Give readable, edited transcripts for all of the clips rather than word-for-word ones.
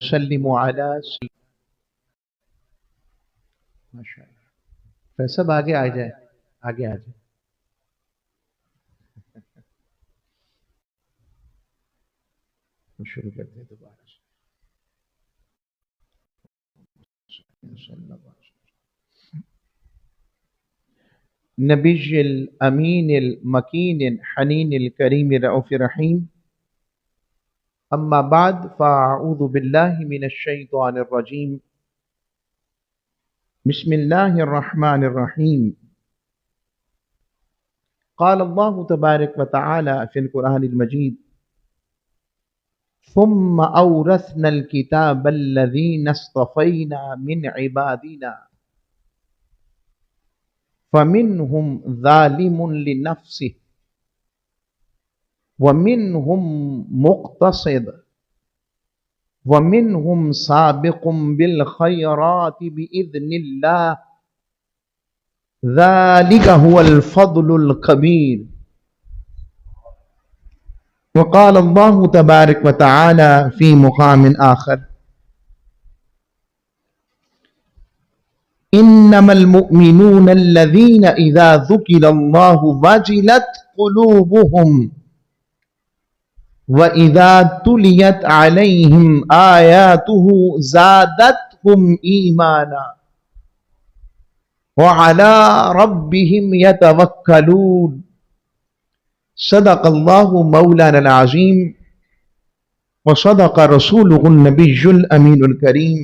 وسلم علی ماشاءاللہ سب آگے آ جائے، آگے آ جائے. شروع کرتے ہیں دوبارہ سے. نبی الامین المکین الحنین الکریم الرؤوف الرحیم. اما بعد فاعوذ باللہ من الشیطان الرجیم. بسم اللہ الرحمن الرحیم. قال اللہ تبارک وتعالی فی القرآن المجید ثم اورثنا الكتاب الذین اصطفینا من عبادنا فمنهم ظالم لنفسه ومنهم مقتصد ومنهم سابق بالخيرات بإذن الله ذلك هو الفضل الكبير. وقال الله تبارك وتعالى في مقام آخر إنما المؤمنون الذين إذا ذكر الله وجلت قلوبهم وَإِذَا تُلِيَتْ عَلَيْهِمْ آيَاتُهُ زَادَتْهُمْ إِيمَانًا وَعَلَى رَبِّهِمْ يَتَوَكَّلُونَ. صدق اللہ مولانا العظیم وصدق رسولہ النبی الامین الکریم.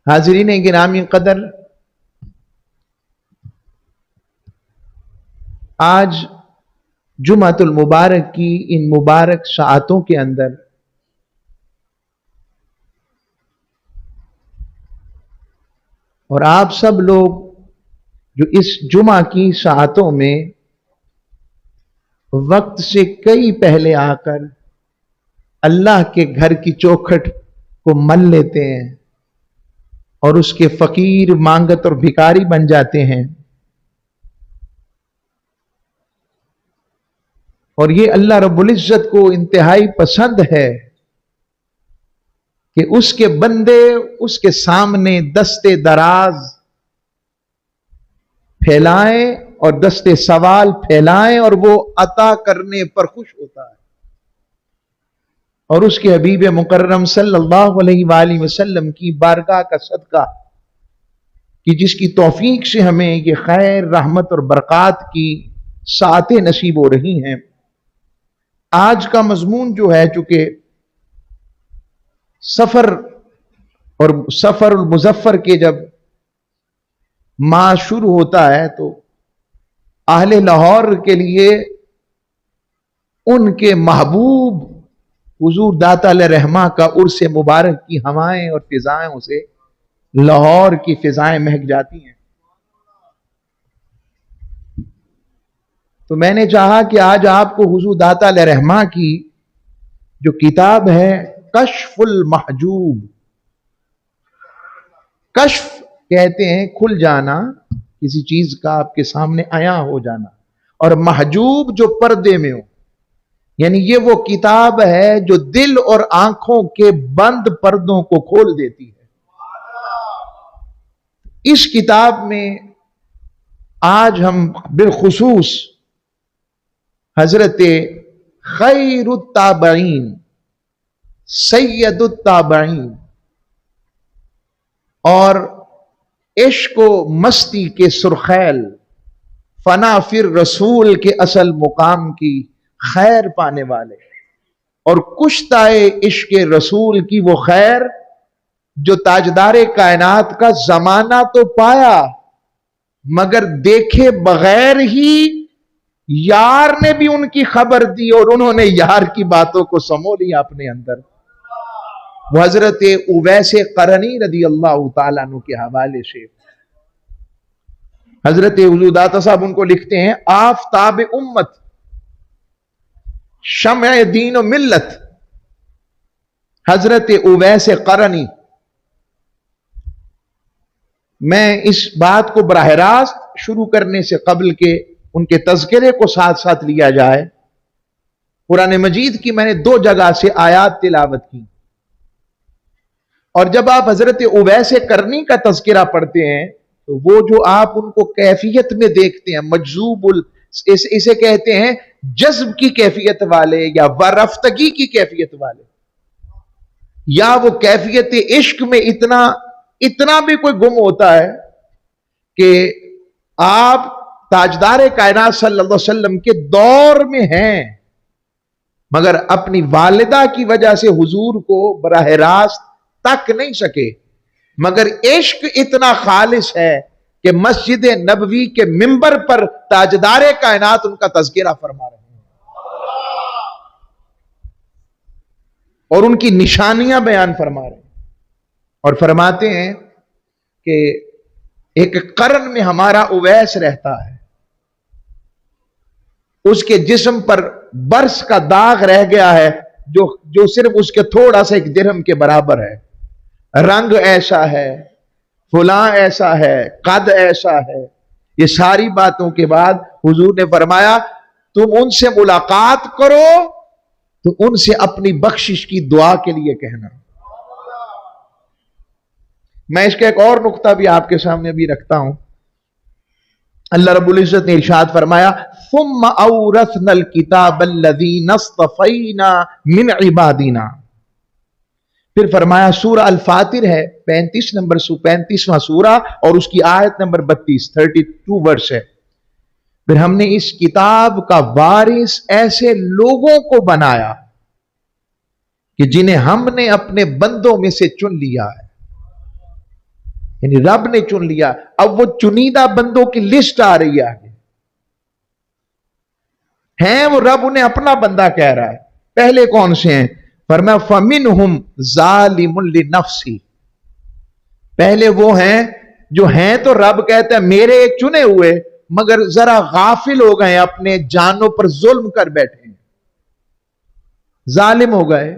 حاضرین گرامی قدر، آج جمعۃ المبارک کی ان مبارک ساعتوں کے اندر اور آپ سب لوگ جو اس جمعہ کی ساعتوں میں وقت سے کئی پہلے آ کر اللہ کے گھر کی چوکھٹ کو مل لیتے ہیں اور اس کے فقیر مانگت اور بھکاری بن جاتے ہیں، اور یہ اللہ رب العزت کو انتہائی پسند ہے کہ اس کے بندے اس کے سامنے دستے دراز پھیلائیں اور دستے سوال پھیلائیں اور وہ عطا کرنے پر خوش ہوتا ہے. اور اس کے حبیب مکرم صلی اللہ علیہ وآلہ وسلم کی بارگاہ کا صدقہ کہ جس کی توفیق سے ہمیں یہ خیر رحمت اور برکات کی ساعتیں نصیب ہو رہی ہیں. آج کا مضمون جو ہے، چونکہ سفر اور سفر المظفر کے جب ماہ شروع ہوتا ہے تو اہل لاہور کے لیے ان کے محبوب حضور داتا علیہ رحمہ کا عرس مبارک کی ہوائیں اور فضائیں سے لاہور کی فضائیں مہک جاتی ہیں. تو میں نے چاہا کہ آج آپ کو حضور داتا علیہ رحمہ کی جو کتاب ہے کشف المحجوب، کشف کہتے ہیں کھل جانا کسی چیز کا، آپ کے سامنے عیاں ہو جانا، اور محجوب جو پردے میں ہو، یعنی یہ وہ کتاب ہے جو دل اور آنکھوں کے بند پردوں کو کھول دیتی ہے. اس کتاب میں آج ہم بالخصوص حضرت خیر التابعین سید التابعین اور عشق و مستی کے سرخیل فنا فر رسول کے اصل مقام کی خیر پانے والے اور کشتائے عشق رسول کی وہ خیر جو تاجدار کائنات کا زمانہ تو پایا مگر دیکھے بغیر ہی یار نے بھی ان کی خبر دی اور انہوں نے یار کی باتوں کو سمو لیا اپنے اندر. وہ حضرت اویس قرنی رضی اللہ تعالیٰ عنہ کے حوالے سے حضرت حضور داتا صاحب ان کو لکھتے ہیں آفتاب امت شمع دین و ملت حضرت اویس قرنی. میں اس بات کو براہ راست شروع کرنے سے قبل کے ان کے تذکرے کو ساتھ ساتھ لیا جائے، قرآن مجید کی میں نے 2 جگہ سے آیات تلاوت کی، اور جب آپ حضرت اویس کرنی کا تذکرہ پڑھتے ہیں تو وہ جو آپ ان کو کیفیت میں دیکھتے ہیں، مجذوب اسے کہتے ہیں جذب کی کیفیت والے یا ورفتگی کی کیفیت والے، یا وہ کیفیت عشق میں اتنا بھی کوئی گم ہوتا ہے کہ آپ تاجدار کائنات صلی اللہ علیہ وسلم کے دور میں ہیں مگر اپنی والدہ کی وجہ سے حضور کو براہ راست تک نہیں سکے، مگر عشق اتنا خالص ہے کہ مسجد نبوی کے منبر پر تاجدار کائنات ان کا تذکرہ فرما رہے ہیں اور ان کی نشانیاں بیان فرما رہے ہیں، اور فرماتے ہیں کہ ایک قرن میں ہمارا اویس رہتا ہے، اس کے جسم پر برس کا داغ رہ گیا ہے جو صرف اس کے تھوڑا سا 1 درہم کے برابر ہے، رنگ ایسا ہے، فلاں ایسا ہے، قد ایسا ہے۔ یہ ساری باتوں کے بعد حضور نے فرمایا تم ان سے ملاقات کرو تو ان سے اپنی بخشش کی دعا کے لیے کہنا۔ میں اس کا ایک اور نقطہ بھی آپ کے سامنے بھی رکھتا ہوں۔ اللہ رب العزت نے ارشاد فرمایا ثم اورثنا الکتاب الذین اصطفینا من عبادنا، پھر فرمایا سورہ الفاتر ہے 35واں سورہ اور اس کی آیت نمبر 32 ورس ہے، پھر ہم نے اس کتاب کا وارث ایسے لوگوں کو بنایا کہ جنہیں ہم نے اپنے بندوں میں سے چن لیا ہے، یعنی رب نے چن لیا۔ اب وہ چنیدہ بندوں کی لسٹ آ رہی ہے آگے، ہیں وہ رب انہیں اپنا بندہ کہہ رہا ہے۔ پہلے کون سے ہیں؟ فرمایا فَمِنْهُمْ ظَالِمٌ لِنَفْسِهِ، پہلے وہ ہیں جو ہیں تو رب کہتا ہے میرے چنے ہوئے مگر ذرا غافل ہو گئے، اپنے جانوں پر ظلم کر بیٹھے ہیں، ظالم ہو گئے،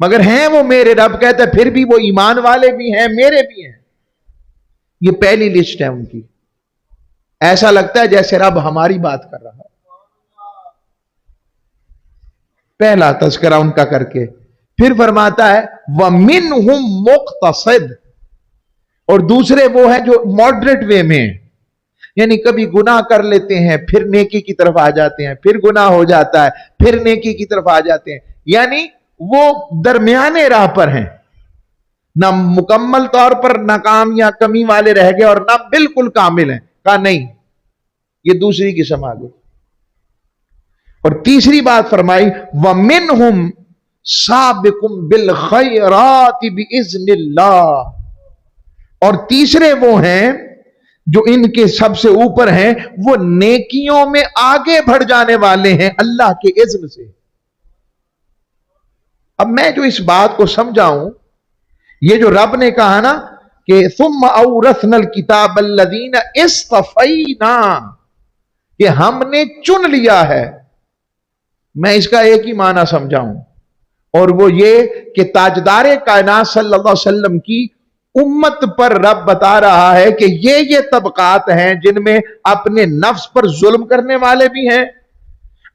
مگر ہیں وہ میرے، رب کہتا ہے پھر بھی وہ ایمان والے بھی ہیں، میرے بھی ہیں۔ یہ پہلی لسٹ ہے ان کی، ایسا لگتا ہے جیسے رب ہماری بات کر رہا ہے، پہلا تذکرہ ان کا کر کے پھر فرماتا ہے وَمِنْهُمْ مُقْتَصِدٌ، اور دوسرے وہ ہیں جو ماڈریٹ وے میں، یعنی کبھی گناہ کر لیتے ہیں پھر نیکی کی طرف آ جاتے ہیں، پھر گناہ ہو جاتا ہے پھر نیکی کی طرف آ جاتے ہیں، یعنی وہ درمیانے راہ پر ہیں، نہ مکمل طور پر ناکام یا کمی والے رہ گئے اور نہ بالکل کامل ہیں، کہا نہیں، یہ دوسری قسم آ گئی۔ اور تیسری بات فرمائی وَمِنْهُمْ سَابِقٌ بِالْخَيْرَاتِ بِإِذْنِ اللَّهِ، اور تیسرے وہ ہیں جو ان کے سب سے اوپر ہیں، وہ نیکیوں میں آگے بڑھ جانے والے ہیں اللہ کے اذن سے۔ اب میں جو اس بات کو سمجھاؤں، یہ جو رب نے کہا نا کہ ثم اورثنا الکتاب الذین اصطفینا، کہ ہم نے چن لیا ہے، میں اس کا ایک ہی معنی سمجھاؤں، اور وہ یہ کہ تاجدار کائنات صلی اللہ علیہ وسلم کی امت پر رب بتا رہا ہے کہ یہ طبقات ہیں جن میں اپنے نفس پر ظلم کرنے والے بھی ہیں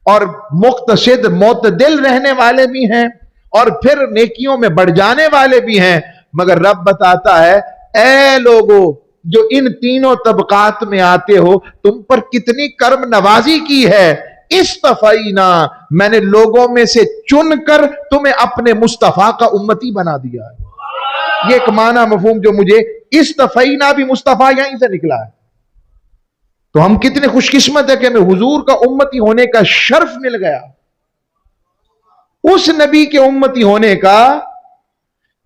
اور مقتصد معتدل رہنے والے بھی ہیں اور پھر نیکیوں میں بڑھ جانے والے بھی ہیں، مگر رب بتاتا ہے اے لوگو جو ان تینوں طبقات میں آتے ہو، تم پر کتنی کرم نوازی کی ہے، استفینا، میں نے لوگوں میں سے چن کر تمہیں اپنے مصطفیٰ کا امتی بنا دیا ہے۔ یہ ایک معنی مفہوم جو مجھے استفینا بھی مصطفیٰ یہیں سے نکلا ہے، تو ہم کتنے خوش قسمت ہے کہ ہمیں حضور کا امتی ہونے کا شرف مل گیا، اس نبی کے امتی ہونے کا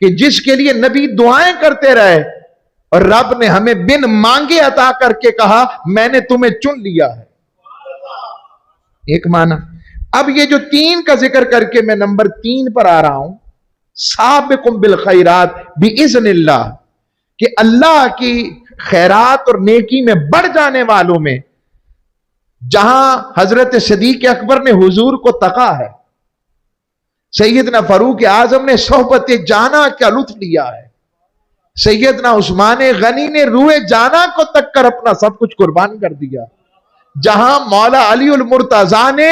کہ جس کے لیے نبی دعائیں کرتے رہے اور رب نے ہمیں بن مانگے عطا کر کے کہا میں نے تمہیں چن لیا ہے، ایک معنی۔ اب یہ جو 3 کا ذکر کر کے میں نمبر 3 پر آ رہا ہوں، سابقم بالخیرات باذن اللہ، کہ اللہ کی خیرات اور نیکی میں بڑھ جانے والوں میں جہاں حضرت صدیق اکبر نے حضور کو تقا ہے، سیدنا فاروق اعظم نے صحبت جانا کا لطف لیا ہے، سیدنا عثمان غنی نے روح جانا کو تک کر اپنا سب کچھ قربان کر دیا، جہاں مولا علی المرتضی نے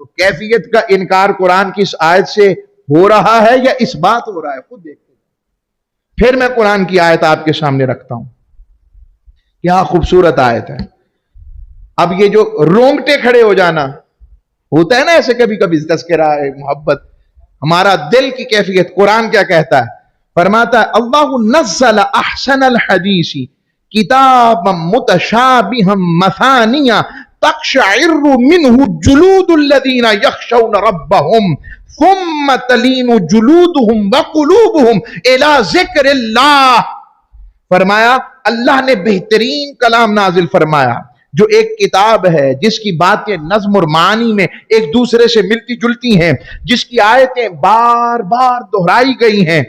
تو کیفیت کا انکار قرآن کی اس آیت سے ہو رہا ہے یا اس بات ہو رہا ہے؟ خود دیکھتے ہیں۔ پھر میں قرآن کی آیت آپ کے سامنے رکھتا ہوں، کیا خوبصورت آیت ہے۔ اب یہ جو رونگٹے کھڑے ہو جانا ہوتا ہے نا ایسے کبھی کبھی تذکرہ محبت، ہمارا دل کی کیفیت، قرآن کیا کہتا ہے؟ فرماتا ہے اللہ نزل احسن الحدیث کتابا متشابہا مثانیہ تقشعر منہ جلود الذین یخشون ربہم ثم تلین جلودہم وقلوبہم الی ذکر اللہ۔ فرمایا اللہ نے بہترین کلام نازل فرمایا، جو ایک کتاب ہے جس کی باتیں نظم اور معنی میں ایک دوسرے سے ملتی جلتی ہیں، جس کی آیتیں بار بار دہرائی گئی ہیں۔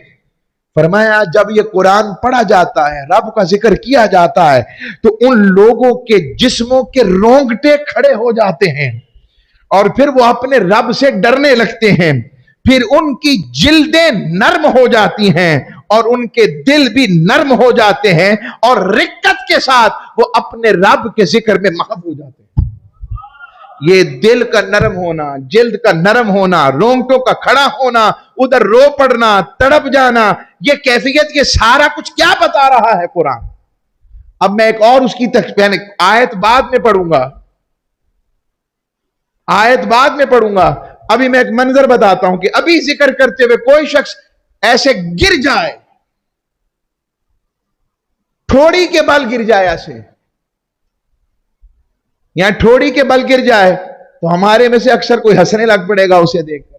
فرمایا جب یہ قرآن پڑھا جاتا ہے، رب کا ذکر کیا جاتا ہے، تو ان لوگوں کے جسموں کے رونگٹے کھڑے ہو جاتے ہیں اور پھر وہ اپنے رب سے ڈرنے لگتے ہیں، پھر ان کی جلدیں نرم ہو جاتی ہیں اور ان کے دل بھی نرم ہو جاتے ہیں، اور رقت کے ساتھ وہ اپنے رب کے ذکر میں محو ہو جاتے ہیں۔ یہ دل کا نرم ہونا، جلد کا نرم ہونا، رونگٹوں کا کھڑا ہونا، ادھر رو پڑنا، تڑپ جانا، یہ کیفیت، یہ سارا کچھ کیا بتا رہا ہے قرآن؟ اب میں ایک اور اس کی آیت بعد میں پڑھوں گا، آیت بعد میں پڑھوں گا۔ ابھی میں ایک منظر بتاتا ہوں کہ ابھی ذکر کرتے ہوئے کوئی شخص ایسے گر جائے، ٹھوڑی کے بل گر جائے، ایسے یا ٹھوڑی کے بل گر جائے، تو ہمارے میں سے اکثر کوئی ہنسنے لگ پڑے گا اسے دیکھ کر۔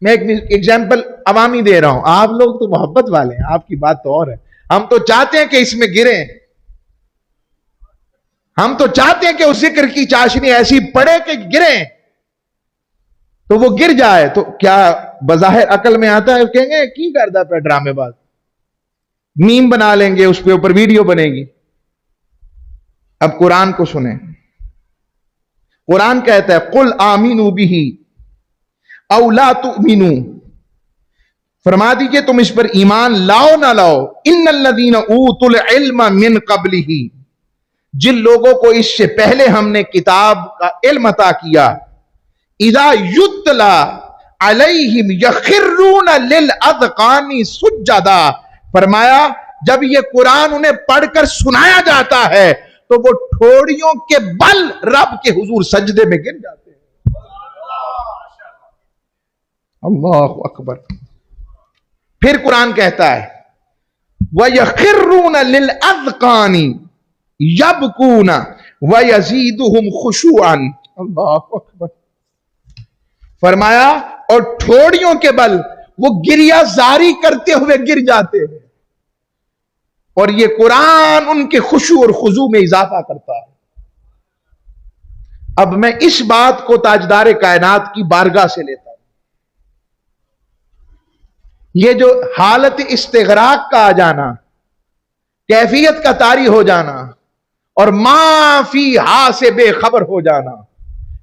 میں ایک ایگزامپل عوامی دے رہا ہوں، آپ لوگ تو محبت والے ہیں، آپ کی بات تو اور ہے۔ ہم تو چاہتے ہیں کہ اس میں گریں، ہم تو چاہتے ہیں کہ اس ذکر کی چاشنی ایسی پڑے کہ گریں، تو وہ گر جائے تو کیا بظاہر عقل میں آتا ہے؟ کہیں گے کی کرتا پہ ڈرامے باز، میم بنا لیں گے، اس پہ اوپر ویڈیو بنے گی۔ اب قرآن کو سنیں، قرآن کہتا ہے قل آمینوا بہ او لا تؤمنوا، فرما دیجئے تم اس پر ایمان لاؤ نہ لاؤ، ان الذین اوتوا العلم من قبلہ، جن لوگوں کو اس سے پہلے ہم نے کتاب کا علم عطا کیا، اذا یتلا علیہم یخرون للاذقان سجدا، فرمایا جب یہ قرآن انہیں پڑھ کر سنایا جاتا ہے تو وہ ٹھوڑیوں کے بل رب کے حضور سجدے میں گر جاتے ہیں۔ اللہ اکبر۔ پھر قرآن کہتا ہے وَيَخِرُّونَ لِلْأَذْقَانِ يَبْكُونَ وَيَزِيدُهُمْ خُشُوعًا، اللہ اکبر۔ فرمایا اور ٹھوڑیوں کے بل وہ گریہ زاری کرتے ہوئے گر جاتے ہیں، اور یہ قرآن ان کے خشوع اور خضوع میں اضافہ کرتا ہے۔ اب میں اس بات کو تاجدار کائنات کی بارگاہ سے لیتا ہوں، یہ جو حالت استغراق کا آ جانا، کیفیت کا طاری ہو جانا، اور ما فی ہا سے بے خبر ہو جانا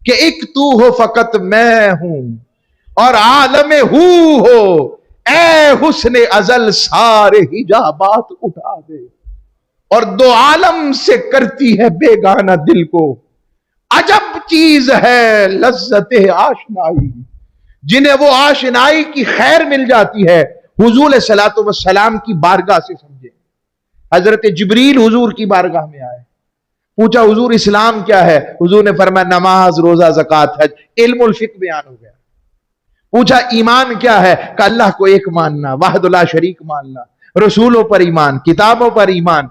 کہ ایک تو ہو فقط میں ہوں اور عالم ہو اے حسن ازل سارے حجابات اٹھا دے، اور دو عالم سے کرتی ہے بیگانہ دل کو، عجب چیز ہے لذت آشنائی، جنہیں وہ آشنائی کی خیر مل جاتی ہے حضور علیہ الصلوۃ والسلام کی بارگاہ سے سمجھے۔ حضرت جبریل حضور کی بارگاہ میں آئے، پوچھا حضور اسلام کیا ہے؟ حضور نے فرمایا نماز، روزہ، زکوٰۃ، حج، علم الفقہ بیان ہو گیا۔ پوچھا ایمان کیا ہے؟ کہ اللہ کو ایک ماننا، وحدہ لا شریک ماننا، رسولوں پر ایمان، کتابوں پر ایمان،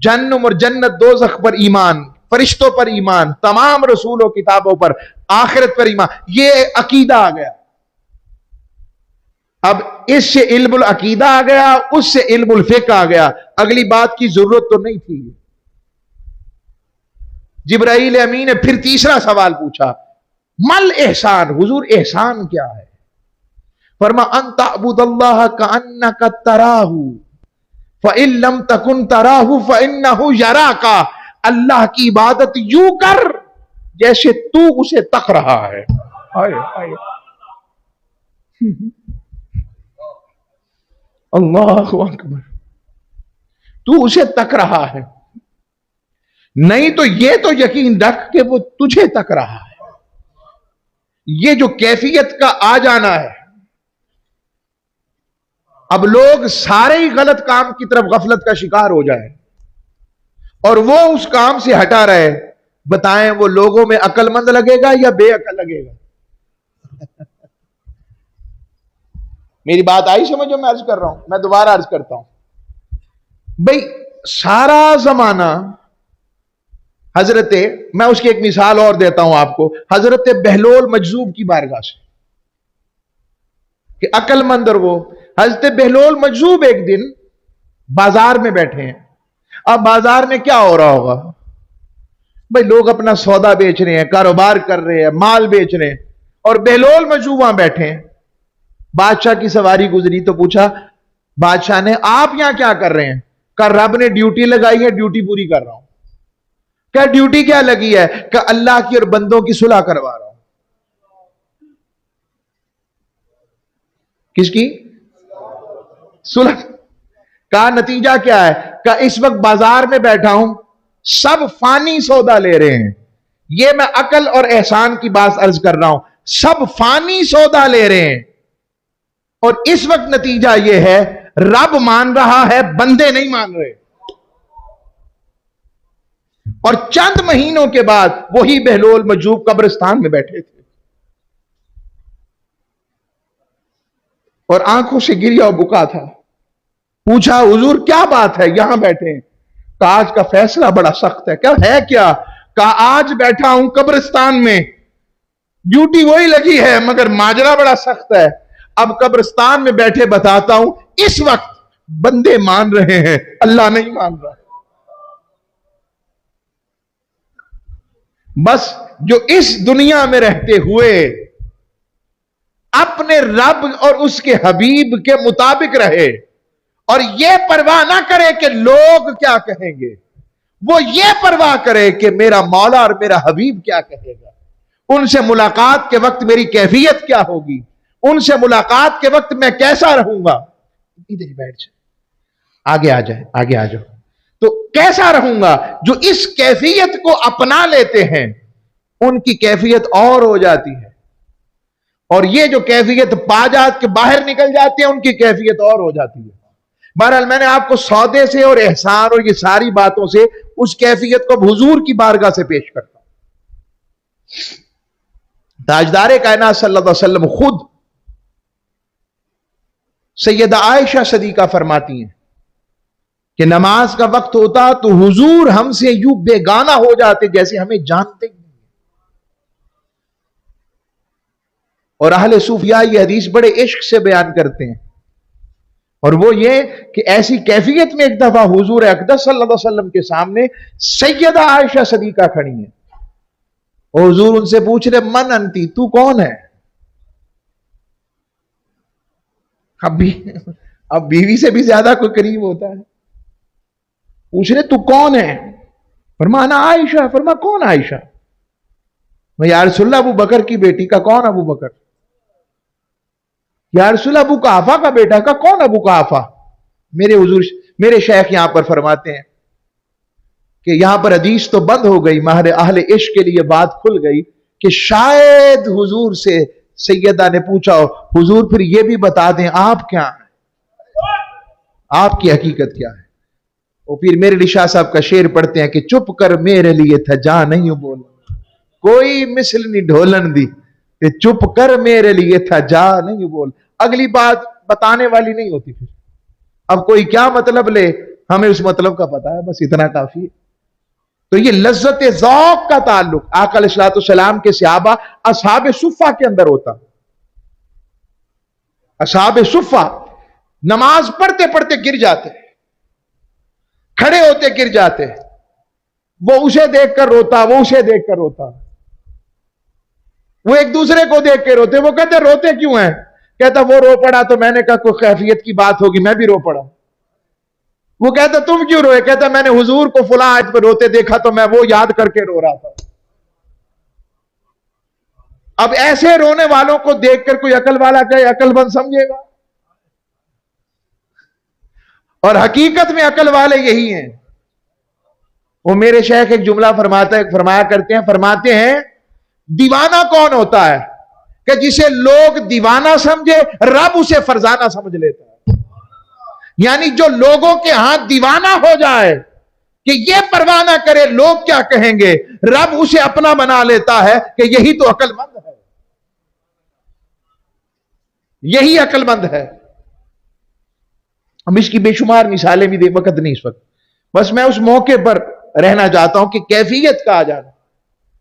جہنم اور جنت دوزخ پر ایمان، فرشتوں پر ایمان، تمام رسولوں کتابوں پر، آخرت پر ایمان، یہ عقیدہ آ گیا۔ اب اس سے علم العقیدہ آ گیا، اس سے علم الفقہ آ گیا، اگلی بات کی ضرورت تو نہیں تھی۔ جبرائیل امین نے پھر تیسرا سوال پوچھا مل احسان، حضور احسان کیا ہے؟ فرما ان تعبد اللہ کأنک تراہ فإن لم تکن تراہ فإنہ یراک، اللہ کی عبادت یوں کر جیسے تو اسے تک رہا ہے۔ اللہ اکبر، تو اسے تک رہا ہے، نہیں تو یہ تو یقین رکھ کہ وہ تجھے تک رہا ہے۔ یہ جو کیفیت کا آ جانا ہے، اب لوگ سارے ہی غلط کام کی طرف غفلت کا شکار ہو جائیں اور وہ اس کام سے ہٹا رہے، بتائیں وہ لوگوں میں عقل مند لگے گا یا بے عقل لگے گا؟ میری بات آئی سمجھ میں عرض کر رہا ہوں؟ میں دوبارہ عرض کرتا ہوں بھئی، سارا زمانہ میں اس کی ایک مثال اور دیتا ہوں آپ کو، حضرت بہلول مجذوب کی بارگاہ سے کہ عقل مند، اور وہ حضرت بہلول مجذوب ایک دن بازار میں بیٹھے ہیں۔ اب بازار میں کیا ہو رہا ہوگا بھئی؟ لوگ اپنا سودا بیچ رہے ہیں، کاروبار کر رہے ہیں، مال بیچ رہے ہیں، اور بہلول مجذوب وہاں بیٹھے ہیں۔ بادشاہ کی سواری گزری تو پوچھا بادشاہ نے، آپ یہاں کیا کر رہے ہیں؟ کہ رب نے ڈیوٹی لگائی ہے، ڈیوٹی پوری کر رہا ہوں۔ کیا ڈیوٹی کیا لگی ہے؟ کہ اللہ کی اور بندوں کی صلح کروا رہا ہوں۔ کس کی صلح؟ کا نتیجہ کیا ہے؟ کہ اس وقت بازار میں بیٹھا ہوں، سب فانی سودا لے رہے ہیں۔ یہ میں عقل اور احسان کی بات عرض کر رہا ہوں، سب فانی سودا لے رہے ہیں، اور اس وقت نتیجہ یہ ہے رب مان رہا ہے، بندے نہیں مان رہے۔ اور چند مہینوں کے بعد وہی بہلول مجذوب قبرستان میں بیٹھے تھے اور آنکھوں سے گریا و بکا تھا۔ پوچھا حضور کیا بات ہے یہاں بیٹھے ہیں؟ کہا آج کا فیصلہ بڑا سخت ہے۔ کیا ہے؟ کیا؟ کہا آج بیٹھا ہوں قبرستان میں، ڈیوٹی وہی لگی ہے مگر ماجرا بڑا سخت ہے۔ اب قبرستان میں بیٹھے بتاتا ہوں، اس وقت بندے مان رہے ہیں، اللہ نہیں مان رہا۔ بس جو اس دنیا میں رہتے ہوئے اپنے رب اور اس کے حبیب کے مطابق رہے اور یہ پرواہ نہ کرے کہ لوگ کیا کہیں گے، وہ یہ پرواہ کرے کہ میرا مولا اور میرا حبیب کیا کہے گا، ان سے ملاقات کے وقت میری کیفیت کیا ہوگی، ان سے ملاقات کے وقت میں کیسا رہوں گا۔ ادھر بیٹھ جائے، آگے آ جائے، آگے آ جاؤ۔ تو کیسا رہوں گا؟ جو اس کیفیت کو اپنا لیتے ہیں ان کی کیفیت اور ہو جاتی ہے، اور یہ جو کیفیت پاجات کے باہر نکل جاتے ہیں ان کی کیفیت اور ہو جاتی ہے۔ بہرحال میں نے آپ کو سودے سے اور احسان اور یہ ساری باتوں سے اس کیفیت کو حضور کی بارگاہ سے پیش کرتا ہوں۔ تاجدار کائنات صلی اللہ علیہ وسلم خود سیدہ عائشہ صدیقہ فرماتی ہیں کہ نماز کا وقت ہوتا تو حضور ہم سے یوں بیگانہ ہو جاتے جیسے ہمیں جانتے ہی نہیں۔ اور اہل صوفیاء یہ حدیث بڑے عشق سے بیان کرتے ہیں، اور وہ یہ کہ ایسی کیفیت میں ایک دفعہ حضور اقدس صلی اللہ علیہ وسلم کے سامنے سیدہ عائشہ صدیقہ کھڑی ہیں، اور حضور ان سے پوچھ رہے من انتی، تو کون ہے؟ اب بیوی سے بھی زیادہ کوئی قریب ہوتا ہے؟ پوچھ رہے تو کون ہے؟ فرمانا عائشہ۔ فرما کون عائشہ؟ میں یا رسول اللہ ابو بکر کی بیٹی کا کون ابو بکر؟ یا رسول اللہ ابو قحافہ کا بیٹا کا کون ابو قحافہ؟ میرے حضور میرے شیخ یہاں پر فرماتے ہیں کہ یہاں پر حدیث تو بند ہو گئی، مہر اہل عشق کے لیے بات کھل گئی کہ شاید حضور سے سیدہ نے پوچھا ہو حضور پھر یہ بھی بتا دیں آپ کیا ہیں، آپ کی حقیقت کیا ہے؟ اور پھر میرے لیے شاہ صاحب کا شعر پڑھتے ہیں کہ چپ کر میرے لیے تھا جا نہیں بول، کوئی مثل نہیں ڈھولن دی، کہ چپ کر میرے لیے تھا جا نہیں بول۔ اگلی بات بتانے والی نہیں ہوتی، پھر اب کوئی کیا مطلب لے ہمیں اس مطلب کا پتا ہے، بس اتنا کافی ہے۔ تو یہ لذت ذوق کا تعلق آقا علیہ الصلوۃ والسلام کے صحابہ اصحاب صفہ کے اندر ہوتا۔ اصحاب صفہ نماز پڑھتے پڑھتے گر جاتے، کھڑے ہوتے گر جاتے، وہ اسے دیکھ کر روتا، وہ اسے دیکھ کر روتا، وہ ایک دوسرے کو دیکھ کے روتے۔ وہ کہتے روتے کیوں ہیں؟ کہتا وہ رو پڑا تو میں نے کہا کوئی کیفیت کی بات ہوگی میں بھی رو پڑا۔ وہ کہتا تم کیوں روئے؟ کہتا میں نے حضور کو فلاں آیت پہ روتے دیکھا تو میں وہ یاد کر کے رو رہا تھا۔ اب ایسے رونے والوں کو دیکھ کر کوئی عقل والا کہے عقل مند سمجھے گا؟ اور حقیقت میں عقل والے یہی ہیں۔ وہ میرے شیخ ایک جملہ فرمایا کرتے ہیں، فرماتے ہیں دیوانہ کون ہوتا ہے؟ کہ جسے لوگ دیوانہ سمجھے رب اسے فرزانہ سمجھ لیتا ہے. یعنی جو لوگوں کے ہاتھ دیوانہ ہو جائے کہ یہ پرواہ نہ کرے لوگ کیا کہیں گے، رب اسے اپنا بنا لیتا ہے کہ یہی تو عقل مند ہے، یہی عقل مند ہے. ہم اس کی بے شمار مثالیں بھی دے، وقت نہیں اس وقت، بس میں اس موقع پر رہنا چاہتا ہوں کہ کیفیت کا آ جانا.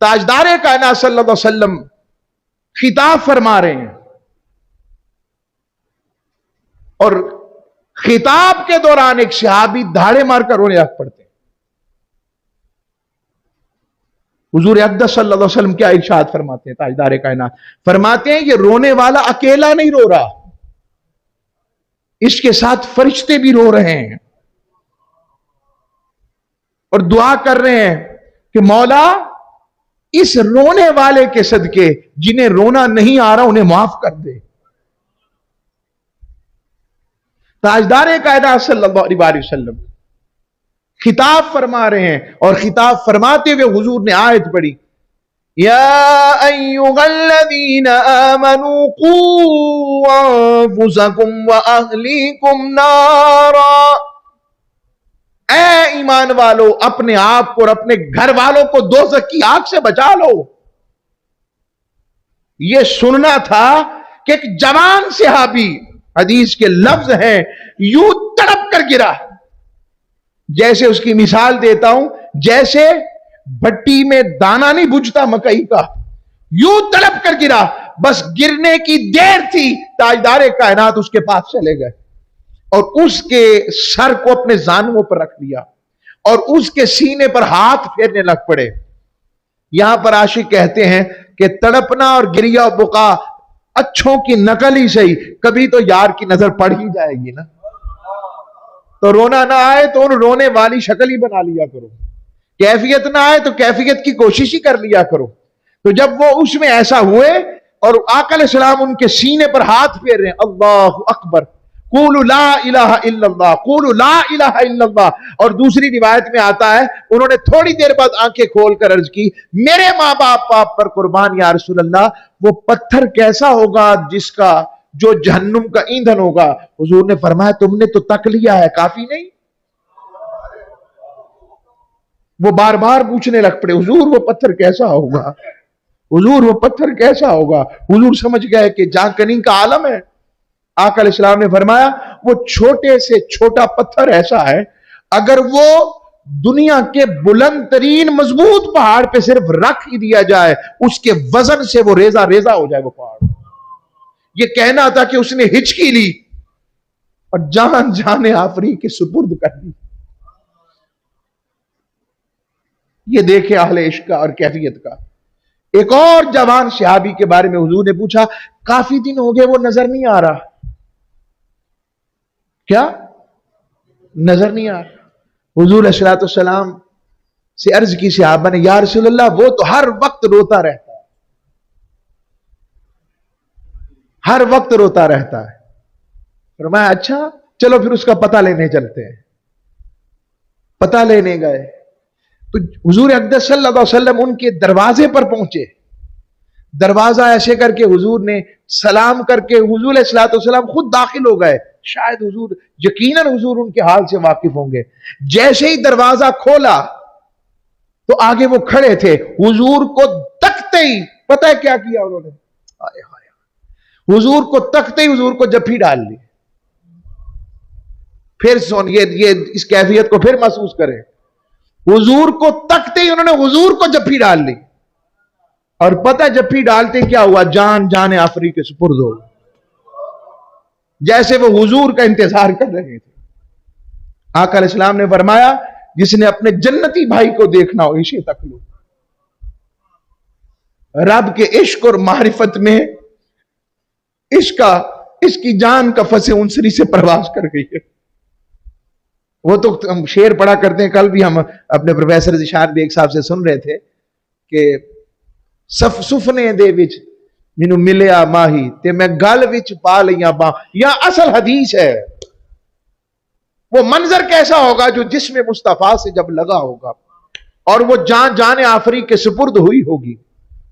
تاجدار کائنات صلی اللہ علیہ وسلم خطاب فرما رہے ہیں، اور خطاب کے دوران ایک صحابی دھاڑے مار کر رونے لگ پڑتے ہیں. حضور اقدس صلی اللہ علیہ وسلم کیا ارشاد فرماتے ہیں؟ تاجدار کائنات فرماتے ہیں یہ رونے والا اکیلا نہیں رو رہا، اس کے ساتھ فرشتے بھی رو رہے ہیں اور دعا کر رہے ہیں کہ مولا اس رونے والے کے صدقے جنہیں رونا نہیں آ رہا انہیں معاف کر دے. تاجدار کائنات صلی اللہ علیہ وسلم خطاب فرما رہے ہیں، اور خطاب فرماتے ہوئے حضور نے آیت پڑھی، یا ایھا الذین آمنوا قوا انفسکم واہلیکم نارا، اے ایمان والو اپنے آپ کو اور اپنے گھر والوں کو دوزخ کی آگ سے بچا لو. یہ سننا تھا کہ ایک جوان صحابی، حدیث کے لفظ ہیں، یوں تڑپ کر گرا، جیسے اس کی مثال دیتا ہوں، جیسے بھٹی میں دانا نہیں بجھتا مکئی کا، یوں تڑپ کر گرا. بس گرنے کی دیر تھی، تاجدار کائنات اس کے پاس چلے گئے اور اس کے سر کو اپنے زانووں پر رکھ دیا اور اس کے سینے پر ہاتھ پھیرنے لگ پڑے. یہاں پر عاشق کہتے ہیں کہ تڑپنا اور گریا و بقا اچھوں کی نقل ہی صحیح، کبھی تو یار کی نظر پڑ ہی جائے گی نا، تو رونا نہ آئے تو ان رونے والی شکل ہی بنا لیا کرو، کیفیت نہ آئے تو کیفیت کی کوشش ہی کر لیا کرو. تو جب وہ اس میں ایسا ہوئے اور آقا علیہ السلام ان کے سینے پر ہاتھ پھیر رہے ہیں، اللہ اکبر، قولوا لا الہ الا اللہ، قولوا لا الہ الا اللہ. اور دوسری روایت میں آتا ہے انہوں نے تھوڑی دیر بعد آنکھیں کھول کر عرض کی، میرے ماں باپ آپ پر قربان یا رسول اللہ، وہ پتھر کیسا ہوگا جس کا جو جہنم کا ایندھن ہوگا؟ حضور نے فرمایا تم نے تو تک لیا ہے، کافی نہیں؟ وہ بار بار پوچھنے لگ پڑے، حضور وہ پتھر کیسا ہوگا، حضور وہ پتھر کیسا ہوگا؟ حضور سمجھ گئے کہ جاں کنی کا عالم ہے. آقا علیہ السلام نے فرمایا وہ چھوٹے سے چھوٹا پتھر ایسا ہے، اگر وہ دنیا کے بلند ترین مضبوط پہاڑ پہ صرف رکھ ہی دیا جائے، اس کے وزن سے وہ ریزہ ریزہ ہو جائے وہ پہاڑ. یہ کہنا تھا کہ اس نے ہچکی لی اور جان جانے آفری کے سپرد کر دی. یہ دیکھے اہل عشق کا اور کیفیت کا. ایک اور جوان صحابی کے بارے میں حضور نے پوچھا، کافی دن ہو گئے وہ نظر نہیں آ رہا، کیا نظر نہیں آ رہا؟ حضور علیہ السلام سے عرض کی صحابہ نے، یا رسول اللہ وہ تو ہر وقت روتا رہتا ہے، ہر وقت روتا رہتا ہے. فرمایا اچھا چلو پھر اس کا پتہ لینے چلتے ہیں. پتہ لینے گئے تو حضور اقدس صلی اللہ علیہ وسلم ان کے دروازے پر پہنچے. دروازہ ایسے کر کے حضور نے سلام کر کے حضور علیہ السلام خود داخل ہو گئے. شاید حضور یقیناً حضور ان کے حال سے واقف ہوں گے. جیسے ہی دروازہ کھولا تو آگے وہ کھڑے تھے، حضور کو تکتے ہی پتہ ہے کیا کیا انہوں نے؟ حضور کو تکتے ہی حضور کو جپھی ڈال لی. پھر سن یہ اس کیفیت کو پھر محسوس کریں. حضور کو تکتے ہی انہوں نے حضور کو جپھی ڈال لی، اور پتہ جپھی ڈالتے کیا ہوا؟ جان جانے آفری کے سپرد ہو، جیسے وہ حضور کا انتظار کر رہے تھے. آقا علیہ السلام نے فرمایا جس نے اپنے جنتی بھائی کو دیکھنا ہو عشق تک لو. رب کے عشق اور معرفت میں اس کی جان کا فس انسری سے پرواز کر گئی ہے. وہ تو ہم شعر پڑھا کرتے ہیں، کل بھی ہم اپنے پروفیسر ذیشان بیگ صاحب سے سن رہے تھے کہ سفنے دے وچ مینوں ملیا ماہی تے میں گل وچ پا لیاں باں. یا اصل حدیث ہے. وہ منظر کیسا ہوگا جو جسم مصطفیٰ سے جب لگا ہوگا اور وہ جان جانے آفری کے سپرد ہوئی ہوگی،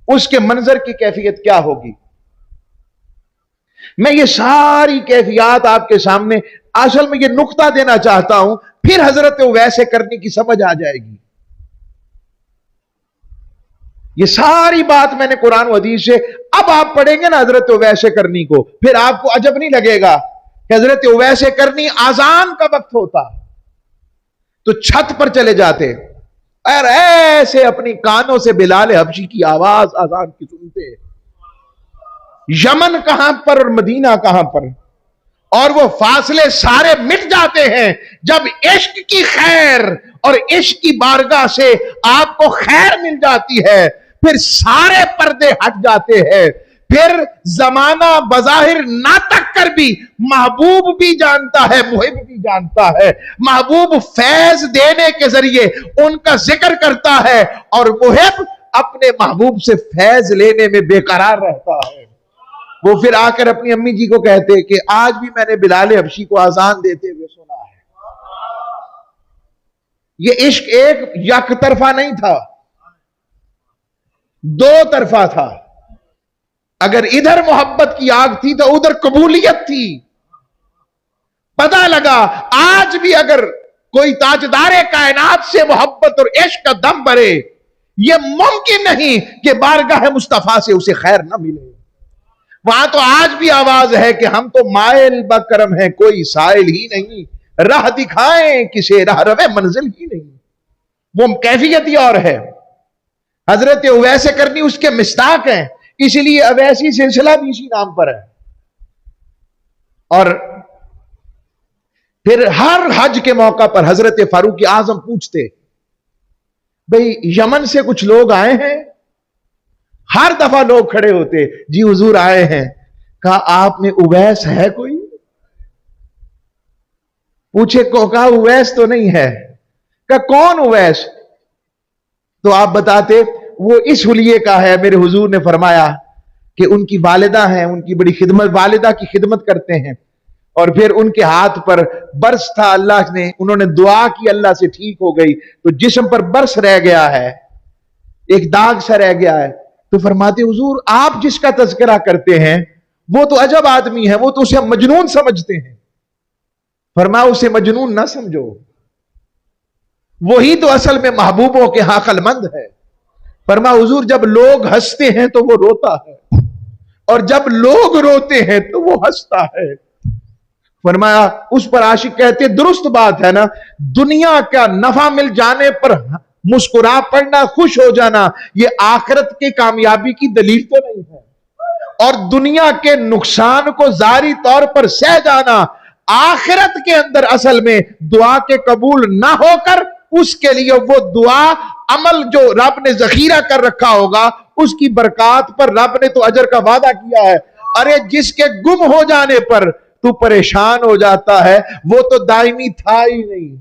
اس کے منظر کی کیفیت کیا ہوگی؟ میں یہ ساری کیفیات آپ کے سامنے اصل میں یہ نقطہ دینا چاہتا ہوں، پھر حضرت اویس کرنی کی سمجھ آ جائے گی. یہ ساری بات میں نے قرآن و حدیث سے، اب آپ پڑھیں گے نا حضرت اویس کرنی کو، پھر آپ کو عجب نہیں لگے گا کہ حضرت اویس کرنی اذان کا وقت ہوتا تو چھت پر چلے جاتے اور ایسے اپنی کانوں سے بلال حبشی کی آواز اذان کی سنتے. یمن کہاں پر اور مدینہ کہاں پر، اور وہ فاصلے سارے مٹ جاتے ہیں جب عشق کی خیر اور عشق کی بارگاہ سے آپ کو خیر مل جاتی ہے. پھر سارے پردے ہٹ جاتے ہیں، پھر زمانہ بظاہر ناطق کر بھی محبوب بھی جانتا ہے، محب بھی جانتا ہے. محبوب فیض دینے کے ذریعے ان کا ذکر کرتا ہے اور محب اپنے محبوب سے فیض لینے میں بے قرار رہتا ہے. وہ پھر آ کر اپنی امی جی کو کہتے کہ آج بھی میں نے بلال حبشی کو اذان دیتے ہوئے سنا ہے. یہ عشق ایک یک طرفہ نہیں تھا، دو طرفہ تھا. اگر ادھر محبت کی آگ تھی تو ادھر قبولیت تھی. پتہ لگا آج بھی اگر کوئی تاجدار کائنات سے محبت اور عشق کا دم بھرے، یہ ممکن نہیں کہ بارگاہ مصطفیٰ سے اسے خیر نہ ملے. وہاں تو آج بھی آواز ہے کہ ہم تو مائل بکرم ہیں، کوئی سائل ہی نہیں، راہ دکھائیں کسے راہ روے منزل ہی نہیں. وہ کیفیت ہی اور ہے. حضرت اویس کرنی اس کے مصداق ہیں، اسی لیے اویسی سلسلہ بھی اسی نام پر ہے. اور پھر ہر حج کے موقع پر حضرت فاروق اعظم پوچھتے بھئی یمن سے کچھ لوگ آئے ہیں؟ ہر دفعہ لوگ کھڑے ہوتے، جی حضور آئے ہیں. کہا آپ میں اویس ہے کوئی؟ پوچھے کو کہا اویس تو نہیں ہے. کہا کون اویس؟ تو آپ بتاتے وہ اس حلیے کا ہے. میرے حضور نے فرمایا کہ ان کی والدہ ہیں، ان کی بڑی خدمت، والدہ کی خدمت کرتے ہیں، اور پھر ان کے ہاتھ پر برس تھا، اللہ نے انہوں نے دعا کی، اللہ سے ٹھیک ہو گئی، تو جسم پر برس رہ گیا ہے، ایک داغ سا رہ گیا ہے. تو فرماتے حضور آپ جس کا تذکرہ کرتے ہیں وہ تو عجب آدمی ہے، وہ تو اسے مجنون سمجھتے ہیں. فرمایا اسے مجنون نہ سمجھو، وہی تو اصل میں محبوبوں کے ہاں عقل مند ہے. فرمایا حضور جب لوگ ہنستے ہیں تو وہ روتا ہے، اور جب لوگ روتے ہیں تو وہ ہنستا ہے. فرمایا اس پر عاشق کہتے درست بات ہے نا، دنیا کا نفع مل جانے پر مسکرا پڑنا، خوش ہو جانا، یہ آخرت کے کامیابی کی دلیل تو نہیں ہے. اور دنیا کے نقصان کو ظاہری طور پر سہ جانا آخرت کے اندر اصل میں دعا کے قبول نہ ہو کر اس کے لیے وہ دعا عمل جو رب نے ذخیرہ کر رکھا ہوگا اس کی برکات پر رب نے تو اجر کا وعدہ کیا ہے. ارے جس کے گم ہو جانے پر تو پریشان ہو جاتا ہے وہ تو دائمی تھا ہی نہیں،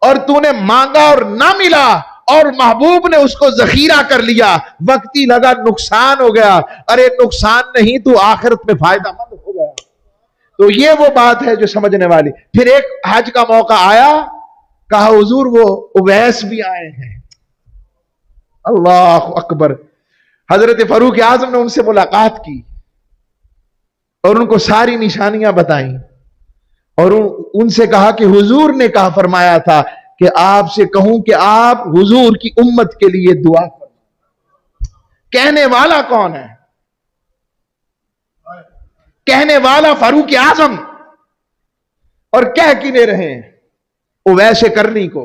اور تو نے مانگا اور نہ ملا اور محبوب نے اس کو ذخیرہ کر لیا، وقتی لگا نقصان ہو گیا. ارے نقصان نہیں، تو آخرت میں فائدہ مند ہو گیا. تو یہ وہ بات ہے جو سمجھنے والی. پھر ایک حج کا موقع آیا، کہا حضور وہ اویس بھی آئے ہیں. اللہ اکبر. حضرت فاروق اعظم نے ان سے ملاقات کی اور ان کو ساری نشانیاں بتائیں، اور ان سے کہا کہ حضور نے کہا فرمایا تھا کہ آپ سے کہوں کہ آپ حضور کی امت کے لیے دعا کریں. کہنے والا کون ہے؟ کہنے والا فاروق اعظم، اور کہہ کینے رہے ہیں اویس کرنی کو.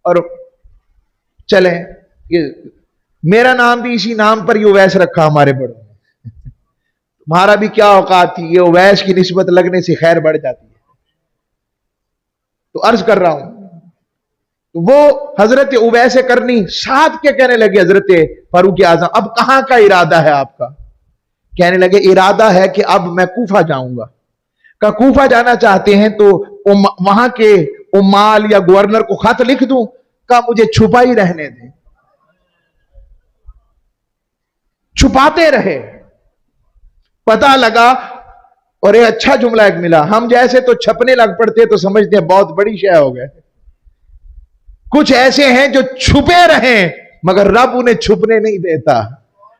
اور چلیں یہ میرا نام بھی اسی نام پر یہ اویس رکھا ہمارے بڑوں نے. تمہارا بھی کیا اوقات تھی، یہ اویس کی نسبت لگنے سے خیر بڑھ جاتی ہے. تو عرض کر رہا ہوں وہ حضرت اویس کرنی ساتھ کے کہنے لگے حضرت فاروق اعظم اب کہاں کا ارادہ ہے آپ کا؟ کہنے لگے ارادہ ہے کہ اب میں کوفہ جاؤں گا. کہ کوفہ جانا چاہتے ہیں تو وہاں کے امال یا گورنر کو خط لکھ دوں؟ کہ مجھے چھپا ہی رہنے دیں. چھپاتے رہے. پتہ لگا اور ایک اچھا جملہ ایک ملا، ہم جیسے تو چھپنے لگ پڑتے تو سمجھتے ہیں بہت بڑی شے ہو گئے. کچھ ایسے ہیں جو چھپے رہیں مگر رب انہیں چھپنے نہیں دیتا.